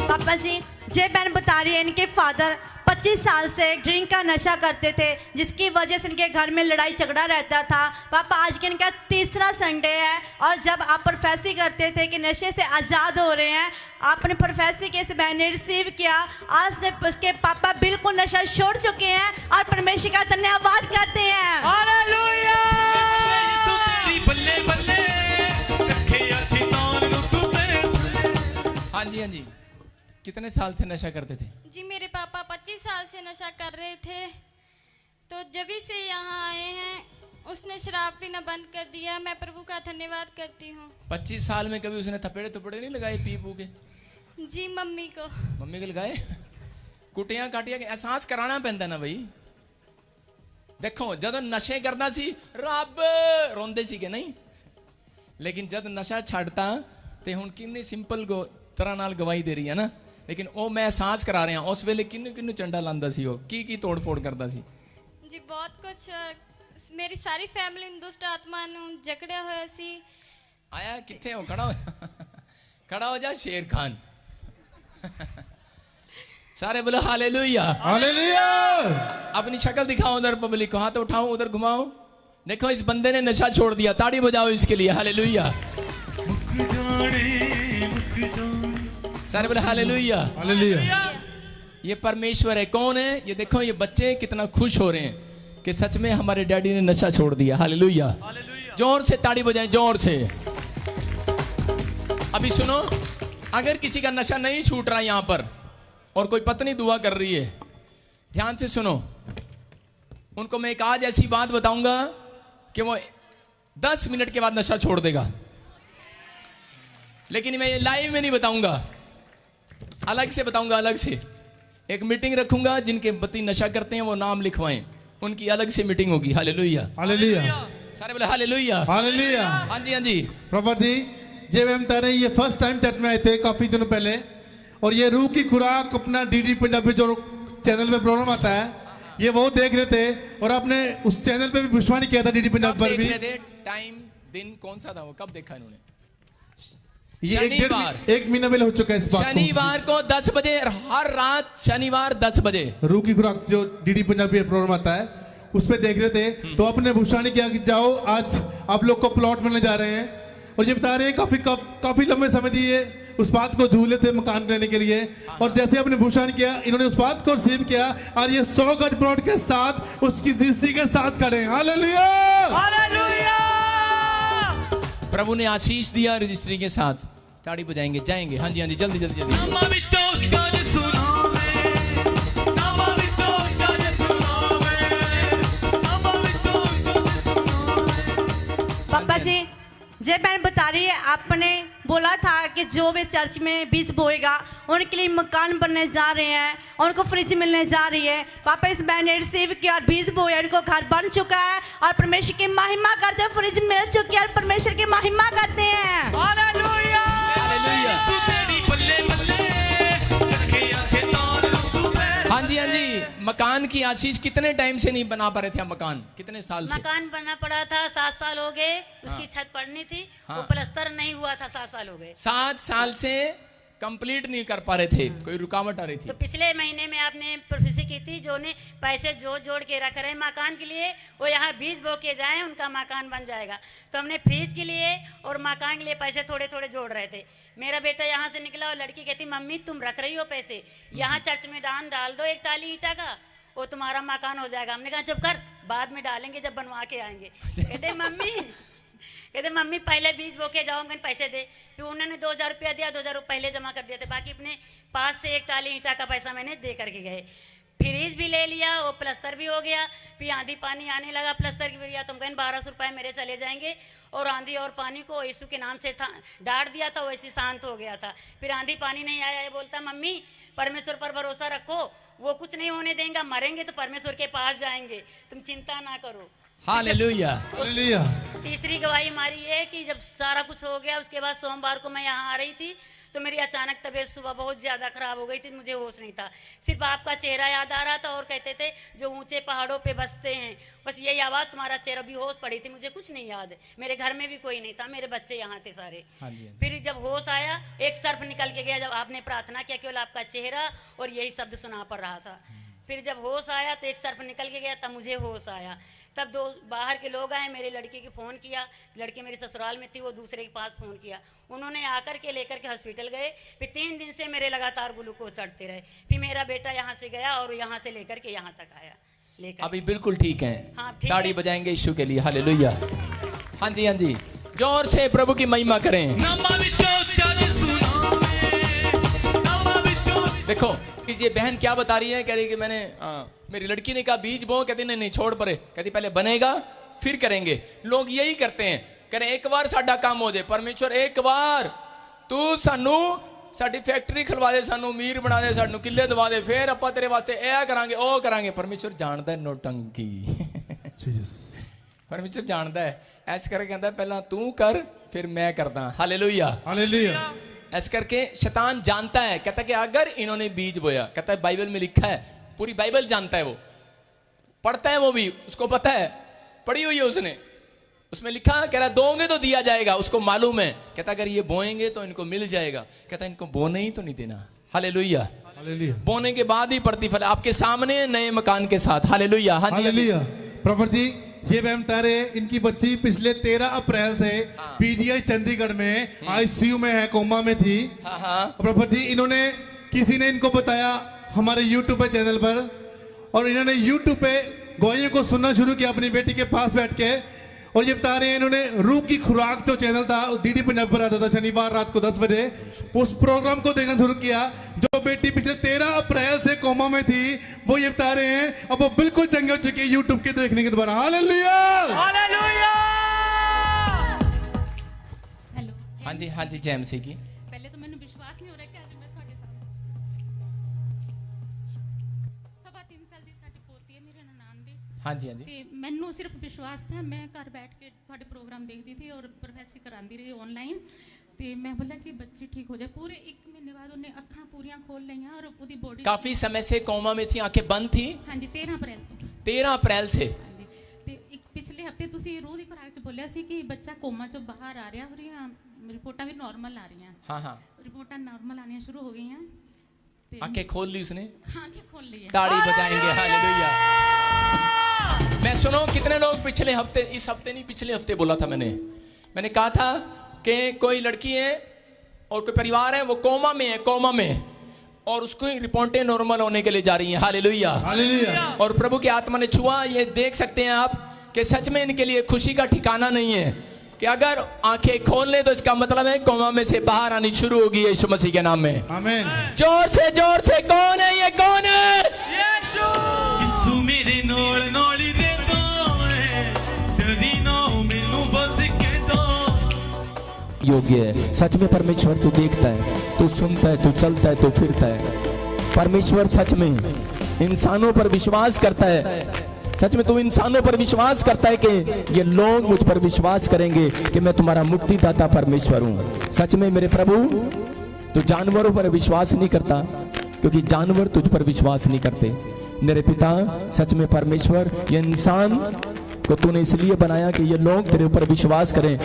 पापा जी, जे बहन बता रही है इनके फादर 25 साल से ड्रिंक का नशा करते थे, जिसकी वजह से इनके घर में लड़ाई झगड़ा रहता था। पापा आज के इनका तीसरा संडे है और जब आप प्रोफेसी करते थे कि नशे से आज़ाद हो रहे हैं, आपने प्रोफेसी के इस बहन ने रिसीव किया। आज से उसके पापा बिल्कुल नशा छोड़ चुके हैं और परमेश्वर का धन्यवाद करते हैं। हालेलुया। हाँ जी हाँ जी। कितने साल से नशा करते थे? जी मेरे पापा 25 साल से नशा कर रहे थे, तो जब से यहाँ आए हैं उसने शराब पीना बंद कर दिया। मैं प्रभु का धन्यवाद करती हूँ। 25 साल में कभी उसने थपेड़े थपेड़े नहीं लगाए पी पू के? जी मम्मी को लगाए, कुटियां काटिया के एहसास कराना पैंदा ना भाई। देखो जब नशे करता सी रब रोंदे सी के नहीं, लेकिन जब नशा छाड़ता ते हुण किन्नी सिंपल तरह नाल गवाही दे रही है ना। लेकिन वो मैं एहसास करा रहा उस वेले किन्नू किन्नू चंडा लांदा सी, वो की तोड़ फोड़ करता सी। जी बहुत कुछ। मेरी सारी फैमिली दुष्ट आत्मा नूं जकड़िया होया सी। आया किथे हो? खड़ा हो जा शेर खान। सारे बोलो हालेलुया। हालेलुया। अपनी शक्ल दिखाओ उधर, पब्लिक को हाथ उठाओ, उधर घुमाओ। देखो इस बंदे ने नशा छोड़ दिया, ताड़ी बजाओ इसके लिए। हालेलुया। सारे बोले हालेलुया। हालेलुया। ये परमेश्वर है। कौन है ये? देखो ये बच्चे कितना खुश हो रहे हैं कि सच में हमारे डैडी ने नशा छोड़ दिया। हालेलुया। जोर से ताड़ी बजाएं, जोर से। अभी सुनो, अगर किसी का नशा नहीं छूट रहा यहां पर और कोई पत्नी दुआ कर रही है, ध्यान से सुनो। उनको मैं एक आज ऐसी बात बताऊंगा कि वो 10 मिनट के बाद नशा छोड़ देगा, लेकिन मैं ये लाइव में नहीं बताऊंगा, अलग से बताऊंगा। अलग से एक मीटिंग रखूंगा, जिनके पति नशा करते हैं वो नाम लिखवाएं, उनकी अलग से मीटिंग होगी। हालेलुया। हालेलुया। सारे बोले हालेलुया। हालेलुया। हाँ जी हाँ जी। प्रॉपर जी, ये मैम बता रहे हैं ये फर्स्ट टाइम चर्च में आए थे काफी दिनों पहले, और ये रूह की खुराक अपना डीडी पंजाबी जो चैनल पे प्रोग्राम आता है, ये वो देख रहे थे और आपने उस चैनल पे भी भविष्यवाणी किया था डीडी पंजाब पर भी। टाइम दिन कौन सा था वो, कब देखा इन्होंने? ये शनिवार। एक महीना पहले हो चुका है इस बात को। शनिवार को 10 बजे, हर रात शनिवार 10 बजे रूह की खुराक जो डीडी पंजाबी प्रोग्राम आता है उस पे देख रहे थे, तो आपने भविष्यवाणी किया कि जाओ आज आप लोग को प्लॉट मिलने जा रहे हैं, और ये बता रहे हैं काफी लंबे समय दिए उस बात को झूले थे मकान लेने के लिए, और जैसे आपने भूषण किया इन्होंने उस बात को रिसीव किया और ये 100 गज प्लॉट के साथ उसकी रजिस्ट्री के साथ खड़े हैं। हालेलुया। हालेलुया। प्रभु ने आशीष दिया रजिस्ट्री के साथ। ताड़ी बजाएंगे, जाएंगे। हाँ जी हाँ जी, जल्दी जल्दी जल्दी। पापा जी, जे बहन बता रही है, आपने बोला था कि जो भी चर्च में बीज बोएगा उनके लिए मकान बनने जा रहे हैं, उनको फ्रिज मिलने जा रही है। पापा इस बहन ने रिसीव किया और बीज बोया, उनको घर बन चुका है और परमेश्वर की महिमा करते हैं। फ्रिज मिल चुकी है और परमेश्वर की महिमा करते हैं। हालेलुया हाँ जी, हाँ जी। मकान की आशीष कितने टाइम से नहीं बना पा रहे थे आप? मकान कितने साल से? मकान बना पड़ा था, 7 साल हो गए। उसकी छत पड़नी थी, वो प्लास्टर नहीं हुआ था, 7 साल हो गए। 7 साल से कंप्लीट नहीं कर पा रहे थे, कोई रुकावट आ रही थी। तो पिछले महीने में आपने प्रोफेसी की थी, जो ने पैसे जोड़ के रख रहे हैं मकान के लिए, वो यहाँ बीज बो के जाए, उनका मकान बन जाएगा। तो हमने फ्रिज के लिए और मकान के लिए पैसे थोड़े थोड़े जोड़ रहे थे। मेरा बेटा यहाँ से निकला और लड़की कहती, मम्मी तुम रख रही हो पैसे, यहाँ चर्च में दान डाल दो 1 टाली ईटा का, वो तुम्हारा मकान हो जाएगा। हमने कहा चुप कर, बाद में डालेंगे जब बनवा के आएंगे। कहते मम्मी पहले बीज बो के जाओ, मैंने पैसे दे। फिर उन्होंने 2000 रुपया दिया, 2000 पहले जमा कर दिए थे, बाकी अपने पास से 1 टाली ईटा का पैसा मैंने दे करके गए। फ्रिज भी ले लिया, वो प्लास्टर भी हो गया। फिर आंधी पानी आने लगा, प्लास्टर की भी, तुम कहें 1200 रुपये मेरे चले जाएंगे। और आंधी और पानी को यीशु के नाम से डांट दिया था, वैसे शांत हो गया था। फिर आंधी पानी नहीं आया, ये बोलता मम्मी परमेश्वर पर भरोसा रखो, वो कुछ नहीं होने देंगे, मरेंगे तो परमेश्वर के पास जाएंगे, तुम चिंता ना करो। हालेलुया। तीसरी गवाही हमारी है कि जब सारा कुछ हो गया, उसके बाद सोमवार को मैं यहाँ आ रही थी तो मेरी अचानक तबीयत सुबह बहुत ज़्यादा खराब हो गई थी, मुझे होश नहीं था। सिर्फ आपका चेहरा याद आ रहा था और कहते थे जो ऊंचे पहाड़ों पे बसते हैं, बस यही आवाज़, तुम्हारा चेहरा भी होश पड़ी थी। मुझे कुछ नहीं याद, मेरे घर में भी कोई नहीं था, मेरे बच्चे यहाँ थे सारे। फिर जब होश आया, एक सर्फ निकल के गया, जब आपने प्रार्थना किया केवल आपका चेहरा और यही शब्द सुना पड़ रहा था। फिर जब होश आया तो एक सर्फ निकल के गया, तब मुझे होश आया। तब 2 बाहर के लोग आए, मेरी लड़की की फ़ोन किया, लड़की मेरी ससुराल में थी, वो दूसरे के पास फ़ोन किया, उन्होंने आकर के लेकर के हॉस्पिटल गए। फिर 3 दिन से मेरे लगातार ग्लूकोज चढ़ते रहे। फिर मेरा बेटा यहाँ से गया और यहाँ से लेकर के यहाँ तक आया। अभी बिल्कुल ठीक है। हाँ, ताड़ी बजाएंगे यीशु के लिए। हालेलुया। हाँ जी, हाँ जी, जोर से प्रभु की महिमा करें। देखो ये बहन क्या बता रही है, कह रही कि मैंने मेरी लड़की ने कहा बीज बो, कहती नहीं छोड़ परे, कहती पहले बनेगा फिर करेंगे। लोग यही करते हैं, कह रहे एक बार साडा काम हो जाए, परमेश्वर एक बार तू सानू साडी फैक्ट्री खलवा दे, सानू अमीर बना दे, सानू किले दवा दे, फिर आपां तेरे वास्ते ए करांगे ओ करांगे। परमेश्वर जानदा है नौटंकी। परमेश्वर जानदा है, ऐस करके कहंदा पहला तू कर फिर मैं करदा। Hallelujah, hallelujah. ऐसे करके शैतान जानता है, कहता है कि अगर इन्होंने बीज बोया, कहता है बाइबल में लिखा है, पूरी बाइबल जानता है, वो पढ़ता है, वो भी उसको पता है, पढ़ी हुई है उसने, उसमें लिखा कह रहा दोगे तो दिया जाएगा, उसको मालूम है। कहता अगर ये बोएंगे तो इनको मिल जाएगा, कहता इनको बोने ही तो नहीं देना। Hallelujah, hallelujah. बोने के बाद ही प्रतिफल आपके सामने नए मकान के साथ। Hallelujah, hallelujah. प्रॉफिट जी, ये बहन तारे इनकी बच्ची पिछले 13 अप्रैल से पीजीआई चंडीगढ़ में आईसीयू में है, कोमा में थी। प्रॉफिट जी, इन्होंने किसी ने इनको बताया हमारे यूट्यूब पे चैनल पर, और इन्होंने यूट्यूब पे गवाहियों को सुनना शुरू किया अपनी बेटी के पास बैठ के। और ये बता रहे हैं इन्होंने रूह की खुराक जो चैनल था डीडी पंजाब पर आता था शनिवार रात को 10 बजे, उस प्रोग्राम को देखना शुरू किया। जो बेटी पिछले 13 अप्रैल से कोमा में थी, वो ये बता रहे हैं अब वो बिल्कुल चंगी हो चुकी है यूट्यूब के देखने के द्वारा। Hallelujah, hallelujah. हेलो। हाँ जी, हाँ जी, जय मसीह की। पहले तो मैंने विश्वास नहीं हो रहा कि आज मैं ਤੁਹਾਡੇ साथ सवा 3 साल ਦੀ ਸਾਡੀ ਪੋਤੀ ਹੈ ਮੇਰੇ ਨਨਾਣ ਦੀ। हाँ जी, हाँ जी। ਤੇ ਮੈਨੂੰ ਸਿਰਫ ਵਿਸ਼ਵਾਸ था, मैं घर बैठ के ਤੁਹਾਡੇ प्रोग्राम देखती थी और प्रोफेसी करांदी रही ऑनलाइन। ਤੇ मैं बोला कि बच्ची ठीक हो जाए। पूरे 1 महीने बाद ਉਹਨੇ ਅੱਖਾਂ ਪੂਰੀਆਂ ਖੋਲ ਲਈਆਂ और ਉਹਦੀ बॉडी काफी समय से कोमा में थी, आंखें बंद थी। हाँ जी, 13 अप्रैल ਤੋਂ। 13 अप्रैल से। ਤੇ ਇੱਕ ਪਿਛਲੇ ਹਫਤੇ ਤੁਸੀਂ ਰੂਹ ਦੀ ਖੁਰਾਕ 'ਚ ਬੋਲਿਆ ਸੀ ਕਿ ਬੱਚਾ ਕੋਮਾ 'ਚੋਂ ਬਾਹਰ ਆ ਰਿਹਾ, ਉਹਦੀਆਂ ਰਿਪੋਰਟਾਂ ਵੀ ਨਾਰਮਲ ਆ ਰਹੀਆਂ। हाँ हाँ, रिपोर्टां नॉर्मल आनी शुरू हो गई हैं। आंखें खोल ली उसने, आंखें खोल ली है। ताड़ी बजाएंगे। हालेलुया। मैं सुनो कितने लोग पिछले हफ्ते, इस हफ्ते नहीं पिछले हफ्ते बोला था मैंने कहा था कि कोई लड़की है और कोई परिवार है वो कोमा में है, कोमा में, और उसको रिपोर्टें नॉर्मल होने के लिए जा रही हैं। Hallelujah, hallelujah. और प्रभु की आत्मा ने छुआ, ये देख सकते हैं आप कि सच में इनके लिए खुशी का ठिकाना नहीं है कि अगर आंखें खोल ले तो इसका मतलब है कोमा में से बाहर आनी शुरू होगी यीशु मसीह के नाम में। आमीन। जोर से कौन है ये, कौन है? यीशु। यीशु मेरे नोल नोली दे दो, डरी ना मैनू बस के दो, योग्य है। सच में परमेश्वर तू देखता है, तू सुनता है, तू चलता है, तू फिरता है। परमेश्वर सच में इंसानों पर विश्वास करता है। सच में तू इंसानों पर विश्वास करता है कि ये लोग मुझ पर विश्वास करेंगे कि मैं तुम्हारा मुक्तिदाता परमेश्वर हूं। सच में मेरे प्रभु तू जानवरों पर विश्वास नहीं करता, क्योंकि जानवर तुझ पर विश्वास नहीं करते। मेरे पिता सच में परमेश्वर, ये इंसान को तूने इसलिए बनाया कि ये लोग तेरे ऊपर विश्वास करें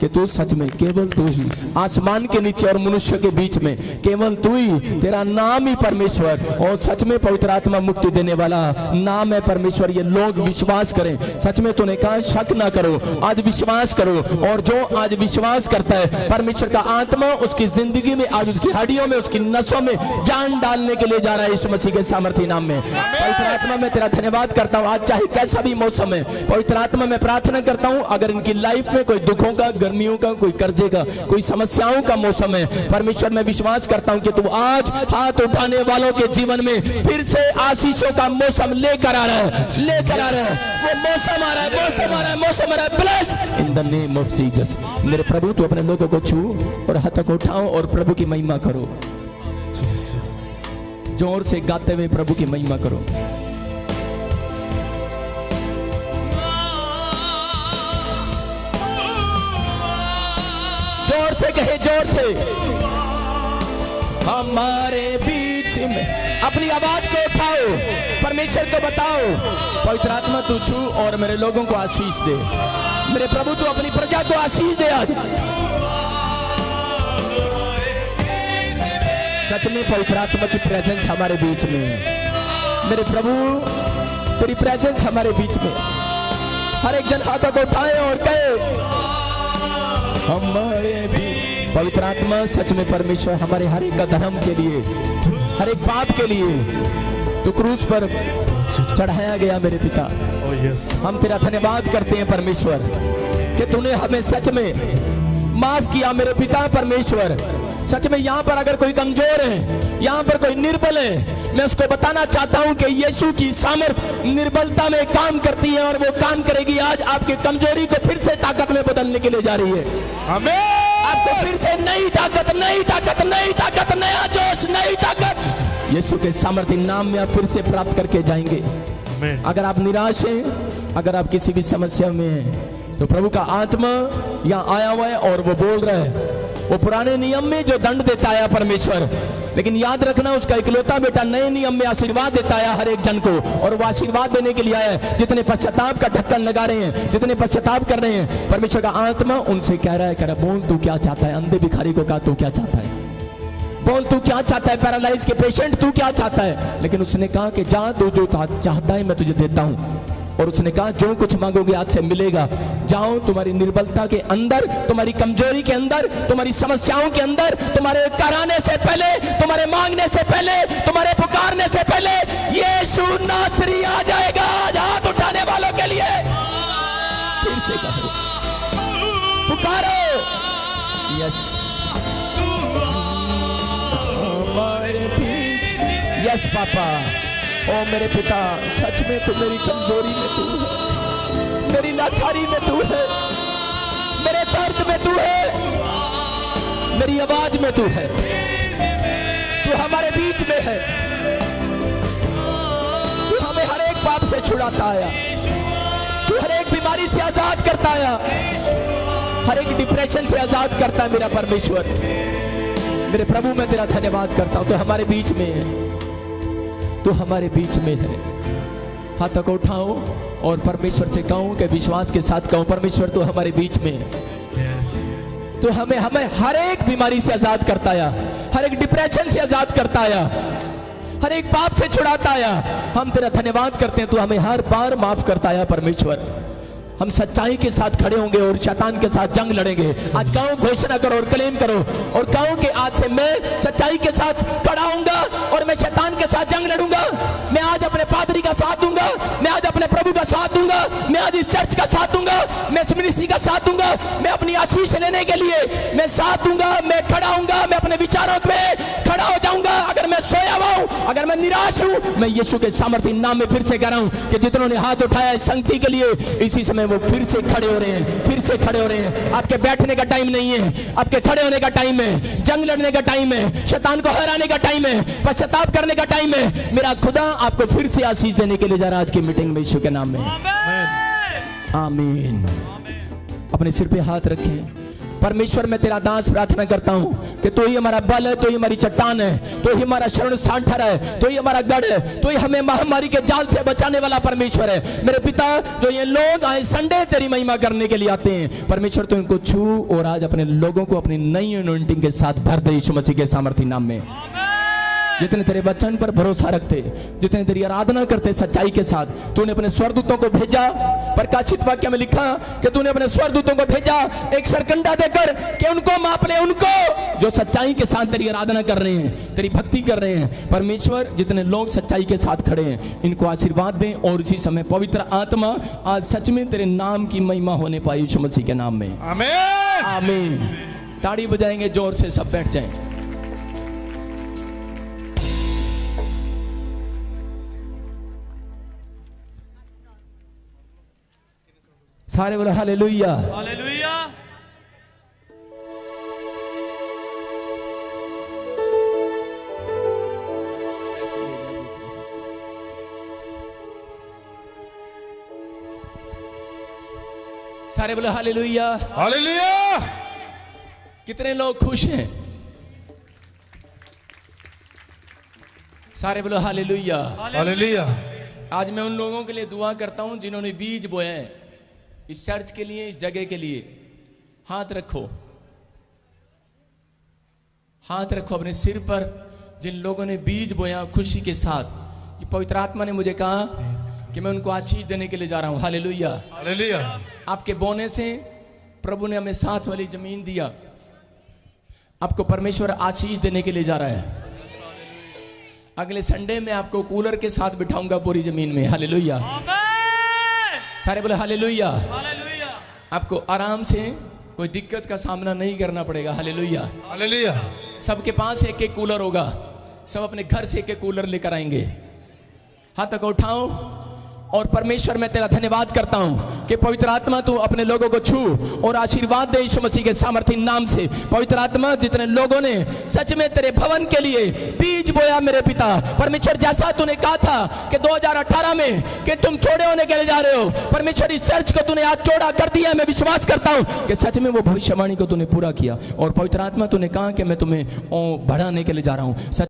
कि तू सच में केवल तू ही आसमान के नीचे और मनुष्य के बीच में केवल तू ही, तेरा नाम ही परमेश्वर और सच में पवित्र आत्मा मुक्ति देने वाला नाम है परमेश्वर। ये लोग विश्वास करें। सच में तूने कहा शक ना करो, आज विश्वास करो। और जो आज विश्वास करता है, परमेश्वर का आत्मा उसकी जिंदगी में आज उसकी हड्डियों में, उसकी नसों में जान डालने के लिए जा रहा है यीशु मसीह के सामर्थी नाम में। पवित्र आत्मा मैं तेरा धन्यवाद करता हूँ। आज चाहे कैसा भी मौसम है, पवित्र आत्मा मैं प्रार्थना करता हूँ, अगर इनकी लाइफ में कोई दुखों का, गर्मियों का, कोई कर्जे का, कोई समस्याओं का मौसम है, परमेश्वर मैं विश्वास करता हूं कि तू आज हाथ उठाने वालों के जीवन में फिर से आशीषों का मौसम लेकर आ रहा है, लेकर आ रहा है। वो मौसम आ रहा है, मौसम आ रहा है, मौसम आ रहा है। Bless in the name of Jesus. मेरे प्रभु तू अपने लोगों को छू और हाथ को उठाओ और प्रभु की महिमा करो। जोर से गाते हुए प्रभु की महिमा करो। जोर से कहे, जोर से। हमारे बीच में अपनी आवाज को उठाओ, परमेश्वर को बताओ, पवित्र आत्मा तू छू और मेरे लोगों को आशीष दे। मेरे प्रभु तू अपनी प्रजा को आशीष दे आज। सच में पवित्र आत्मा की प्रेजेंस हमारे बीच में है। मेरे प्रभु तेरी प्रेजेंस हमारे बीच में। हर एक जन हाथों को उठाए और कहे हमारे भी। पवित्र आत्मा सच में परमेश्वर हमारे हर एक का धर्म के लिए, हर एक पाप के लिए तो क्रूस पर चढ़ाया गया मेरे पिता। हम तेरा धन्यवाद करते हैं परमेश्वर कि तूने हमें सच में माफ किया मेरे पिता परमेश्वर। सच में यहाँ पर अगर कोई कमजोर है, यहाँ पर कोई निर्बल है, मैं उसको बताना चाहता हूँ कि यीशु की सामर्थ निर्बलता में काम करती है और वो काम करेगी। आज आपकी कमजोरी को फिर से ताकत में बदलने के लिए जा रही है। आमीन। आपको फिर से नई ताकत, नई ताकत, नई ताकत, नया जोश, नई ताकत यीशु के सामर्थ्य नाम में आप फिर से प्राप्त करके जाएंगे। अगर आप निराश हैं, अगर आप किसी भी समस्या में हैं, तो प्रभु का आत्मा यहाँ आया हुआ है और वो बोल रहा है। वो पुराने नियम में जो दंड देता है परमेश्वर, लेकिन याद रखना उसका इकलौता बेटा नए नियम में आशीर्वाद देता है हर एक जन को। और वो आशीर्वाद देने के लिए आया है जितने पश्चाताप का ढक्कन लगा रहे हैं, जितने पश्चाताप कर रहे हैं। परमेश्वर का आत्मा उनसे कह रहा है, कह रहा बोल तू क्या चाहता है। अंधे भिखारी को कहा तू क्या चाहता है, बोल तू क्या चाहता है। पैरालाइज के पेशेंट तू क्या चाहता है। लेकिन उसने कहा कि जा तू जो चाहता है मैं तुझे देता हूँ। और उसने कहा जो कुछ मांगोगे आज से मिलेगा। जाओ तुम्हारी निर्बलता के अंदर, तुम्हारी कमजोरी के अंदर, तुम्हारी समस्याओं के अंदर, तुम्हारे कराने से पहले, तुम्हारे मांगने से पहले, तुम्हारे पुकारने से पहले यीशु नासरी आ जाएगा। हाथ उठाने वालों के लिए फिर से कहो, पुकारो। यस हमारे बीच। Yes papa. ओ मेरे पिता सच में तू मेरी कमजोरी में तू है, मेरी लाचारी में तू है, मेरे दर्द में तू है, मेरी आवाज में तू है। तू हमारे बीच में है। तू हमें हर एक पाप से छुड़ाता आया, तू हर एक बीमारी से आजाद करता आया, हर एक डिप्रेशन से आजाद करता है मेरा परमेश्वर। मेरे प्रभु मैं तेरा धन्यवाद करता हूं। तो हमारे बीच में है, तो हमारे बीच में है। हाथ को उठाओ और परमेश्वर से कहूं कि विश्वास के साथ कहूं, परमेश्वर तो हमारे बीच में है। तो हमें हर एक बीमारी से आजाद करता आया, हर एक डिप्रेशन से आजाद करता आया, हर एक पाप से छुड़ाता आया। हम तेरा धन्यवाद करते हैं, तो हमें हर बार माफ करता आया परमेश्वर। हम सच्चाई के साथ खड़े होंगे और शैतान के साथ जंग लड़ेंगे। आज कहो, घोषणा करो और क्लेम करो और कहो कि आज से मैं सच्चाई के साथ खड़ा होऊंगा और मैं शैतान के साथ जंग लड़ूंगा। मैं आज अपने पादरी का साथ दूंगा, मैं आज अपने प्रभु का साथ दूंगा, मैं आज इस चर्च का साथ दूंगा, मैं इस मिनिस्ट्री का साथ दूंगा, मैं अपनी आशीष लेने के लिए मैं साथ दूंगा, मैं खड़ा होऊंगा, मैं अपने विचारों में खड़ा हो जाऊंगा। अगर मैं सोया हुआ हूं अगर मैं निराश हूं, मैं यीशु के सामर्थ्य नाम में फिर से कह रहा हूं कि जितनों ने हाथ उठाया है संगति के लिए, इसी समय वो फिर से खड़े हो रहे हैं, फिर से खड़े हो रहे हैं। आपके बैठने का टाइम नहीं है, आपके खड़े होने का टाइम है, जंग लड़ने का टाइम है, शैतान को हराने का टाइम है, पश्चाताप करने का टाइम है। मेरा खुदा आपको फिर से आशीष देने के लिए जा रहा है आज की मीटिंग में यीशु के नाम में। आमीन। अपने सिर पे हाथ रखें। परमेश्वर, मैं तेरा दास प्रार्थना करता हूं कि तू ही हमारा बल है, तू ही हमारी चट्टान है, तू ही हमारा शरण स्थान ठहरा है, तू ही हमारा गढ़ है, तू ही हमें महामारी के जाल से बचाने वाला परमेश्वर है। मेरे पिता, जो ये लोग आए संडे तेरी महिमा करने के लिए आते हैं, परमेश्वर तू इनको छू और आज अपने लोगों को अपनी नई अनॉइंटिंग के साथ भर दे यीशु मसीह के सामर्थ्य नाम में। जितने तेरे वचन पर भरोसा रखते, जितने तेरी आराधना करते सच्चाई के साथ, तूने अपने स्वर्गदूतों को भेजा। प्रकाशित वाक्य में लिखा कि तूने अपने स्वर्गदूतों को भेजा एक सरकंडा देकर कि उनको माप ले, उनको जो सच्चाई के साथ तेरी आराधना कर रहे हैं, तेरी भक्ति कर रहे हैं। परमेश्वर, जितने लोग सच्चाई के साथ खड़े हैं, इनको आशीर्वाद दें और इसी समय पवित्र आत्मा आज सच में तेरे नाम की महिमा होने पाए यीशु मसीह के नाम में। आमीन। आमीन। ताड़ी बजाएंगे जोर से, सब बैठ जाएं। सारे बोलो हालेलुया। हालेलुया। सारे बोलो हालेलुया। हालेलुया। कितने लोग खुश हैं? सारे बोलो हालेलुया। हालेलुया। आज मैं उन लोगों के लिए दुआ करता हूं जिन्होंने बीज बोए हैं, इस चर्च के लिए, इस जगह के लिए। हाथ रखो, हाथ रखो अपने सिर पर। जिन लोगों ने बीज बोया खुशी के साथ, कि पवित्र आत्मा ने मुझे कहा कि मैं उनको आशीष देने के लिए जा रहा हूं। हालेलुया। हालेलुया। आपके बोने से प्रभु ने हमें साथ वाली जमीन दिया, आपको परमेश्वर आशीष देने के लिए जा रहा है। अगले संडे में आपको कूलर के साथ बिठाऊंगा पूरी जमीन में। हालेलुया। सारे बोले हालेलुया। आपको आराम से कोई दिक्कत का सामना नहीं करना पड़ेगा। हालेलुया। हालेलुया। सबके पास एक एक कूलर होगा, सब अपने घर से एक एक कूलर लेकर आएंगे। हाथ तक उठाओ। और परमेश्वर, मैं तेरा धन्यवाद करता हूं कि पवित्र आत्मा तू अपने लोगों को छू और आशीर्वाद दे यीशु मसीह के सामर्थ्य नाम से। पवित्र आत्मा, जितने लोगों ने सच में तेरे भवन के लिए बीज बोया मेरे पिता, परमेश्वर जैसा तूने कहा था कि 2018 में कि तुम छोड़े होने के लिए जा रहे हो, परमेश्वर इस चर्च को तूने आज चौड़ा कर दिया। मैं विश्वास करता हूं कि सच में वो भविष्यवाणी को तूने पूरा किया। और पवित्र आत्मा, तूने कहा कि मैं तुम्हें बढ़ाने के लिए जा रहा हूं।